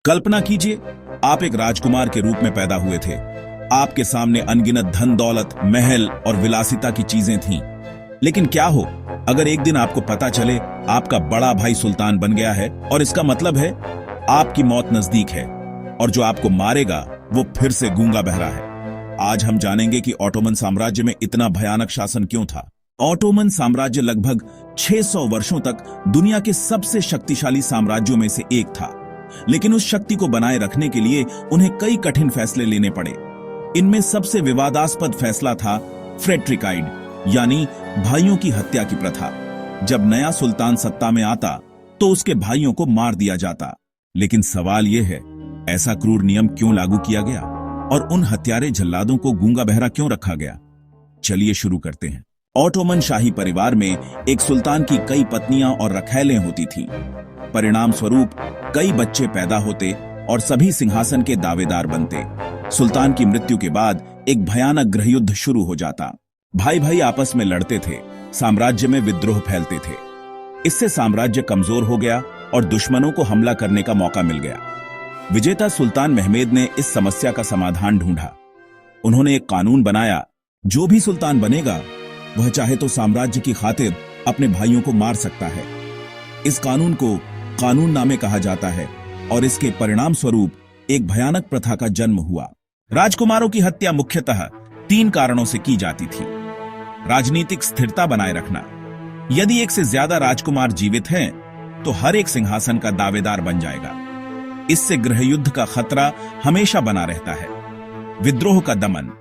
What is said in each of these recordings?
कल्पना कीजिए, आप एक राजकुमार के रूप में पैदा हुए थे। आपके सामने अनगिनत धन दौलत, महल और विलासिता की चीजें थीं। लेकिन क्या हो अगर एक दिन आपको पता चले आपका बड़ा भाई सुल्तान बन गया है, और इसका मतलब है आपकी मौत नजदीक है, और जो आपको मारेगा वो फिर से गूंगा बहरा है। आज हम जानेंगे कि ऑटोमन साम्राज्य में इतना भयानक शासन क्यों था। ऑटोमन साम्राज्य लगभग 600 वर्षों तक दुनिया के सबसे शक्तिशाली साम्राज्यों में से एक था, लेकिन उस शक्ति को बनाए रखने के लिए उन्हें कई कठिन फैसले लेने पड़े। इनमें सबसे विवादास्पद फैसला था फ्रेट्रिकाइड, यानी भाइयों की हत्या की प्रथा। जब नया सुल्तान सत्ता में आता तो उसके भाइयों को मार दिया जाता। लेकिन सवाल यह है, ऐसा क्रूर नियम क्यों लागू किया गया और उन हत्यारे जल्लादों को गूंगा बहरा क्यों रखा गया? चलिए शुरू करते हैं। ऑटोमन शाही परिवार में एक सुल्तान की कई पत्नियां और रखैलें होती थीं। परिणाम स्वरूप कई बच्चे पैदा होते और सभी सिंहासन के दावेदार बनते। सुल्तान की मृत्यु के बाद एक भयानक गृहयुद्ध शुरू हो जाता। भाई भाई आपस में लड़ते थे, साम्राज्य में विद्रोह फैलते थे। इससे साम्राज्य कमजोर हो गया और दुश्मनों को हमला करने का मौका मिल गया। विजेता सुल्तान महमेद ने इस समस्या का समाधान ढूंढा। उन्होंने एक कानून बनाया, जो भी सुल्तान बनेगा वह चाहे तो साम्राज्य की खातिर अपने भाइयों को मार सकता है। इस कानून को कानूननामे कहा जाता है, और इसके परिणाम स्वरूप एक भयानक प्रथा का जन्म हुआ। राजकुमारों की हत्या मुख्यतः 3 कारणों से की जाती थी। राजनीतिक स्थिरता बनाए रखना, यदि एक से ज्यादा राजकुमार जीवित हैं तो हर एक सिंहासन का दावेदार बन जाएगा। इससे गृहयुद्ध का खतरा हमेशा बना रहता है। विद्रोह का दमन,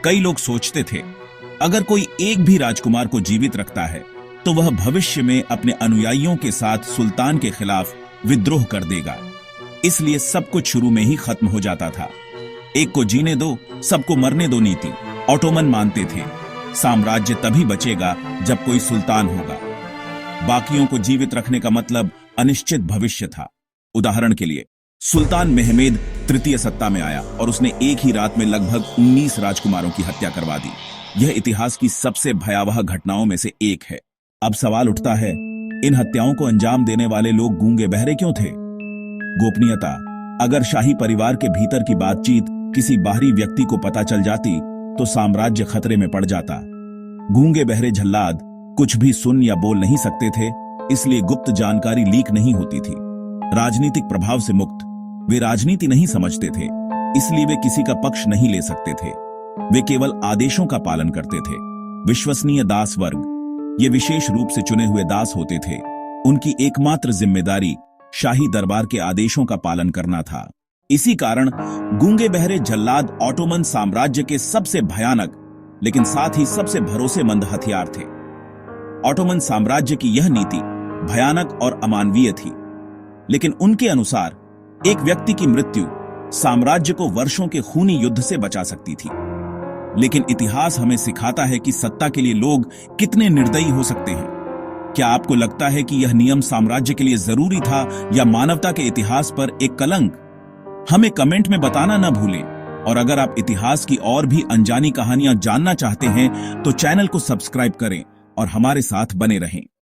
कई लोग सोचते थे अगर कोई एक भी राजकुमार को जीवित रखता है तो वह भविष्य में अपने अनुयायियों के साथ सुल्तान के खिलाफ विद्रोह कर देगा। इसलिए सब कुछ शुरू में ही खत्म हो जाता था। एक को जीने दो, सबको मरने दो नीति ऑटोमन मानते थे। साम्राज्य तभी बचेगा जब कोई सुल्तान होगा। बाकियों को जीवित रखने का मतलब अनिश्चित भविष्य था। उदाहरण के लिए, सुल्तान महमेद तृतीय सत्ता में आया और उसने एक ही रात में लगभग 19 राजकुमारों की हत्या करवा दी। यह इतिहास की सबसे भयावह घटनाओं में से एक है। अब सवाल उठता है, इन हत्याओं को अंजाम देने वाले लोग गूंगे बहरे क्यों थे? गोपनीयता, अगर शाही परिवार के भीतर की बातचीत किसी बाहरी व्यक्ति को पता चल जाती तो साम्राज्य खतरे में पड़ जाता। गूंगे बहरे जल्लाद कुछ भी सुन या बोल नहीं सकते थे, इसलिए गुप्त जानकारी लीक नहीं होती थी। राजनीतिक प्रभाव से मुक्त, वे राजनीति नहीं समझते थे, इसलिए वे किसी का पक्ष नहीं ले सकते थे। वे केवल आदेशों का पालन करते थे। विश्वसनीय दास वर्ग, ये विशेष रूप से चुने हुए दास होते थे। उनकी एकमात्र जिम्मेदारी शाही दरबार के आदेशों का पालन करना था। इसी कारण गूंगे बहरे जल्लाद ऑटोमन साम्राज्य के सबसे भयानक लेकिन साथ ही सबसे भरोसेमंद हथियार थे। ऑटोमन साम्राज्य की यह नीति भयानक और अमानवीय थी, लेकिन उनके अनुसार एक व्यक्ति की मृत्यु साम्राज्य को वर्षों के खूनी युद्ध से बचा सकती थी। लेकिन इतिहास हमें सिखाता है कि सत्ता के लिए लोग कितने निर्दयी हो सकते हैं। क्या आपको लगता है कि यह नियम साम्राज्य के लिए जरूरी था या मानवता के इतिहास पर एक कलंक? हमें कमेंट में बताना न भूलें। और अगर आप इतिहास की और भी अनजानी कहानियां जानना चाहते हैं तो चैनल को सब्सक्राइब करें और हमारे साथ बने रहें।